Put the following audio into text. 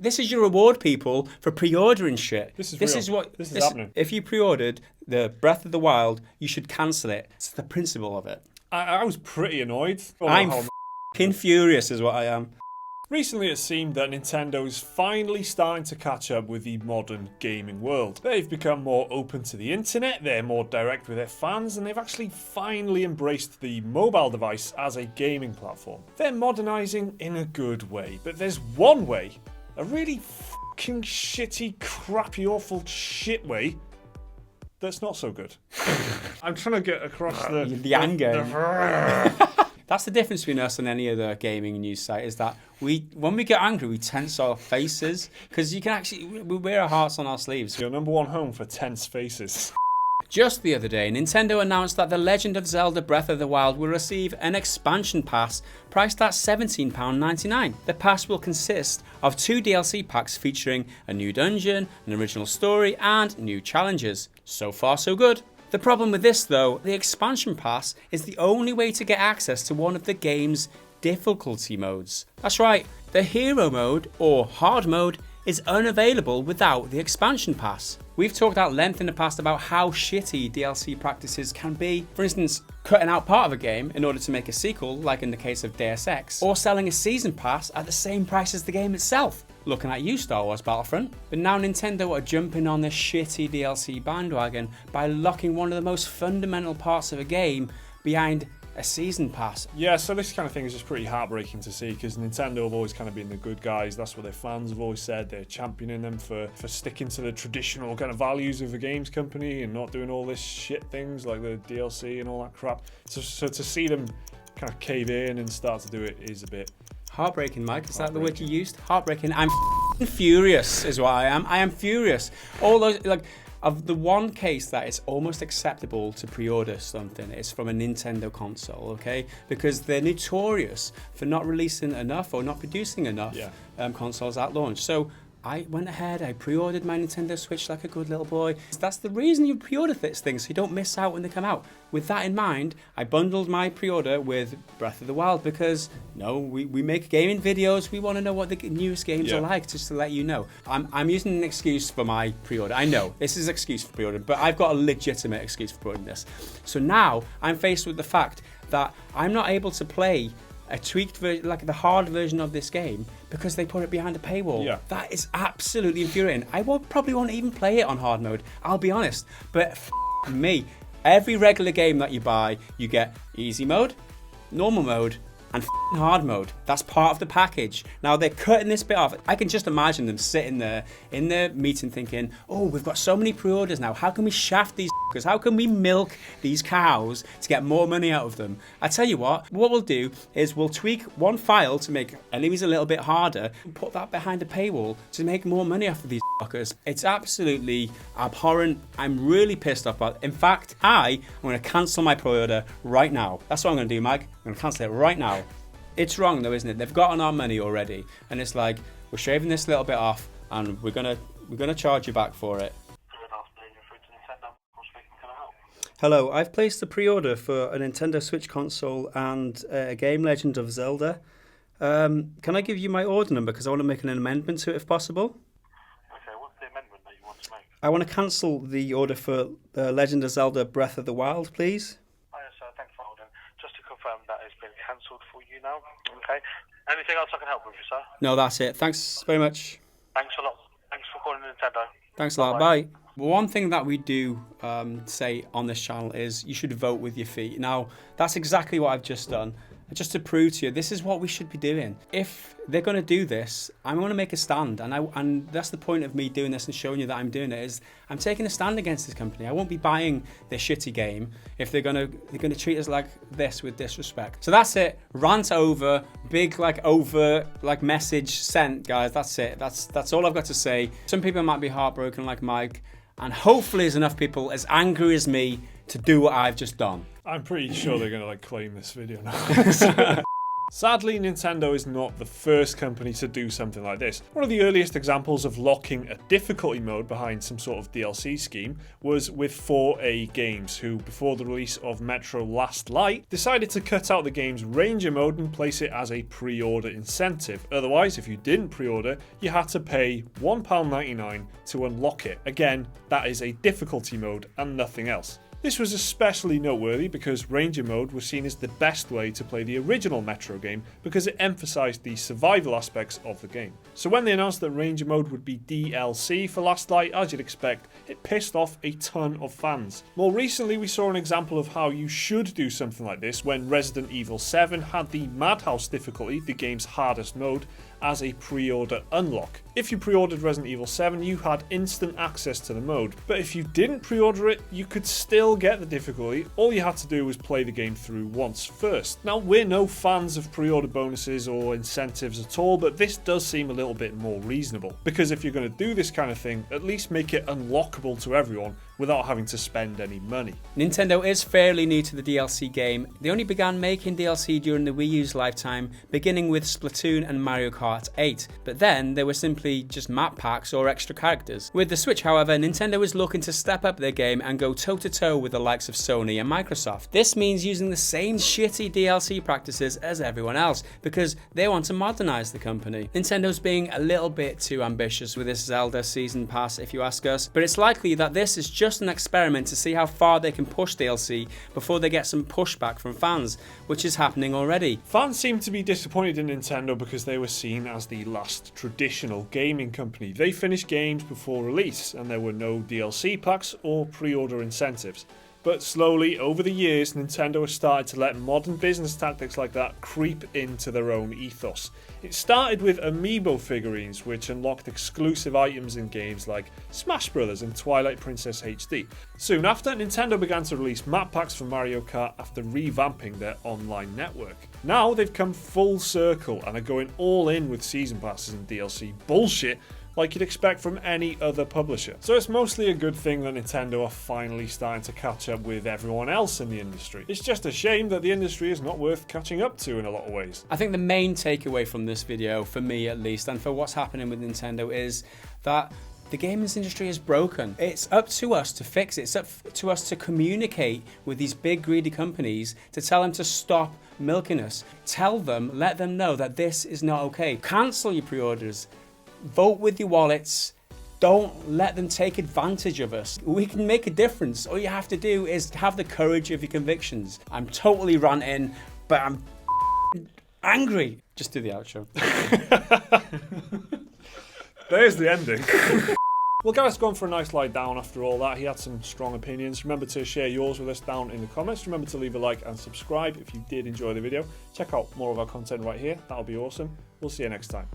This is your reward, people, for pre-ordering shit. This is happening. If you pre-ordered the Breath of the Wild, you should cancel it. It's the principle of it. I was pretty annoyed. I'm f***ing furious is what I am. Recently it seemed that Nintendo's finally starting to catch up with the modern gaming world. They've become more open to the internet, they're more direct with their fans, and they've actually finally embraced the mobile device as a gaming platform. They're modernising in a good way, but there's one way, a really fucking shitty, crappy, awful shit way, that's not so good. I'm trying to get across the anger. That's the difference between us and any other gaming news site, is that when we get angry, we tense our faces, because you can actually, we wear our hearts on our sleeves. Your number one home for tense faces. Just the other day, Nintendo announced that The Legend of Zelda Breath of the Wild will receive an expansion pass priced at £17.99. The pass will consist of 2 DLC packs featuring a new dungeon, an original story, and new challenges. So far, so good. The problem with this though, the expansion pass is the only way to get access to one of the game's difficulty modes. That's right, the hero mode, or hard mode, is unavailable without the expansion pass. We've talked at length in the past about how shitty DLC practices can be. For instance, cutting out part of a game in order to make a sequel, like in the case of Deus Ex, or selling a season pass at the same price as the game itself. Looking at you, Star Wars Battlefront. But now Nintendo are jumping on this shitty DLC bandwagon by locking one of the most fundamental parts of a game behind a season pass. Yeah, so this kind of thing is just pretty heartbreaking to see, because Nintendo have always kind of been the good guys. That's what their fans have always said. They're championing them for sticking to the traditional kind of values of a games company and not doing all this shit things like the DLC and all that crap. So to see them kind of cave in and start to do it is a bit heartbreaking, Mike. Is that the word you used? Heartbreaking. I'm furious is what I am. I am furious. All those, like, of the one case that it's almost acceptable to pre-order something, it's from a Nintendo console, okay? Because they're notorious for not releasing enough or not producing enough consoles at launch. So I went ahead, I pre-ordered my Nintendo Switch like a good little boy. That's the reason you pre-order this thing, so you don't miss out when they come out. With that in mind, I bundled my pre-order with Breath of the Wild because, we make gaming videos, we want to know what the newest games are like, just to let you know. I'm using an excuse for my pre-order. I know, this is an excuse for pre-order, but I've got a legitimate excuse for pre-ordering this. So now, I'm faced with the fact that I'm not able to play a tweaked version, like the hard version of this game, because they put it behind a paywall. Yeah. That is absolutely infuriating. I probably won't even play it on hard mode, I'll be honest. But me, every regular game that you buy, you get easy mode, normal mode, and hard mode. That's part of the package. Now they're cutting this bit off. I can just imagine them sitting there in their meeting thinking, oh, we've got so many pre-orders now. How can we shaft these fuckers? How can we milk these cows to get more money out of them? I tell you what we'll do is we'll tweak one file to make enemies a little bit harder and put that behind a paywall to make more money off of these fuckers. It's absolutely abhorrent. I'm really pissed off about it. In fact, I'm going to cancel my pre-order right now. That's what I'm going to do, Mike. I'm going to cancel it right now. It's wrong though, isn't it? They've gotten our money already, and it's like, we're shaving this little bit off, and we're gonna charge you back for it. Hello, I've placed a pre-order for a Nintendo Switch console and a game, Legend of Zelda. Can I give you my order number, because I want to make an amendment to it if possible? Okay, what's the amendment that you want to make? I want to cancel the order for Legend of Zelda Breath of the Wild, please. Just to confirm, that has been cancelled for you now. Okay. Anything else I can help with you, sir? No, that's it. Thanks very much. Thanks a lot. Thanks for calling Nintendo. Thanks a lot. Bye. One thing that we do say on this channel is you should vote with your feet. Now, that's exactly what I've just done. Just to prove to you, this is what we should be doing. If they're going to do this, I'm going to make a stand, and that's the point of me doing this and showing you that I'm doing it. Is I'm taking a stand against this company. I won't be buying their shitty game if they're going to treat us like this with disrespect. So that's it. Rant over. Big message sent, guys. That's it. That's all I've got to say. Some people might be heartbroken like Mike, and hopefully there's enough people as angry as me to do what I've just done. I'm pretty sure they're going to claim this video now. Sadly, Nintendo is not the first company to do something like this. One of the earliest examples of locking a difficulty mode behind some sort of DLC scheme was with 4A Games, who before the release of Metro Last Light decided to cut out the game's Ranger mode and place it as a pre-order incentive. Otherwise, if you didn't pre-order, you had to pay £1.99 to unlock it. Again, that is a difficulty mode and nothing else. This was especially noteworthy because Ranger mode was seen as the best way to play the original Metro game because it emphasised the survival aspects of the game. So when they announced that Ranger mode would be DLC for Last Light, as you'd expect, it pissed off a ton of fans. More recently, we saw an example of how you should do something like this when Resident Evil 7 had the Madhouse difficulty, the game's hardest mode, as a pre-order unlock. If you pre-ordered Resident Evil 7, you had instant access to the mode, but if you didn't pre-order it, you could still get the difficulty. All you had to do was play the game through once first. Now, we're no fans of pre-order bonuses or incentives at all, but this does seem a little bit more reasonable, because if you're going to do this kind of thing, at least make it unlockable to everyone without having to spend any money. Nintendo is fairly new to the DLC game. They only began making DLC during the Wii U's lifetime, beginning with Splatoon and Mario Kart 8, but then they were simply just map packs or extra characters. With the Switch, however, Nintendo is looking to step up their game and go toe-to-toe with the likes of Sony and Microsoft. This means using the same shitty DLC practices as everyone else, because they want to modernize the company. Nintendo's being a little bit too ambitious with this Zelda Season Pass, if you ask us, but it's likely that this is just an experiment to see how far they can push DLC before they get some pushback from fans, which is happening already. Fans seem to be disappointed in Nintendo because they were seen as the last traditional gaming company. They finished games before release and there were no DLC packs or pre-order incentives. But slowly, over the years, Nintendo has started to let modern business tactics like that creep into their own ethos. It started with amiibo figurines, which unlocked exclusive items in games like Smash Bros. And Twilight Princess HD. Soon after, Nintendo began to release map packs for Mario Kart after revamping their online network. Now they've come full circle and are going all in with season passes and DLC bullshit like you'd expect from any other publisher. So it's mostly a good thing that Nintendo are finally starting to catch up with everyone else in the industry. It's just a shame that the industry is not worth catching up to in a lot of ways. I think the main takeaway from this video, for me at least, and for what's happening with Nintendo, is that the gaming industry is broken. It's up to us to fix it. It's up to us to communicate with these big greedy companies to tell them to stop milking us. Tell them, let them know that this is not okay. Cancel your pre-orders. Vote with your wallets. Don't let them take advantage of us. We can make a difference. All you have to do is have the courage of your convictions. I'm totally ranting, but I'm angry. Just do the outro. There's the ending. Well, Gareth's gone for a nice lie down after all that. He had some strong opinions. Remember to share yours with us down in the comments. Remember to leave a like and subscribe if you did enjoy the video. Check out more of our content right here. That'll be awesome. We'll see you next time.